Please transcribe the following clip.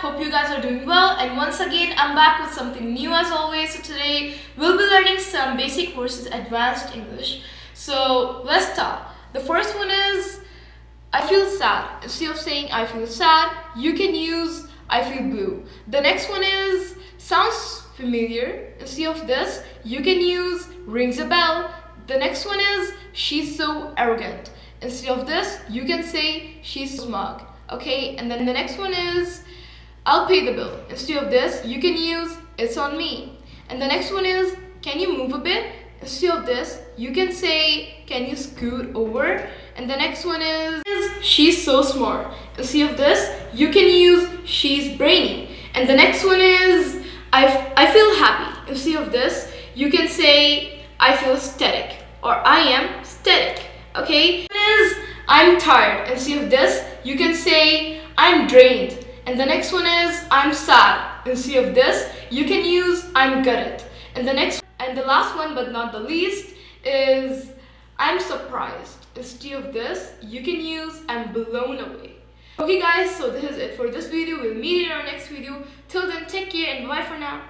Hope you guys are doing well, and once again I'm back with something new as always. So today we'll be learning some basic versus advanced English. So let's start. The first one is I feel sad. Instead of saying I feel sad, you can use I feel blue. The next one is sounds familiar. Instead of this, you can use rings a bell. The next one is she's so arrogant. Instead of this, you can say she's smug. Okay, and then the next one is I'll pay the bill. Instead of this, you can use it's on me. And the next one is can you move a bit? Instead of this, you can say can you scoot over? And the next one is she's so smart. Instead of this, you can use she's brainy. And the next one is I feel happy. Instead of this, you can say I feel static or I am static. Okay? Is I'm tired. Instead of this, you can say I'm drained. And the next one is I'm sad. Instead of this, you can use I'm gutted. And the last one but not the least is I'm surprised. Instead of this, you can use I'm blown away. Okay guys, so this is it for this video. We'll meet in our next video. Till then, take care and bye for now.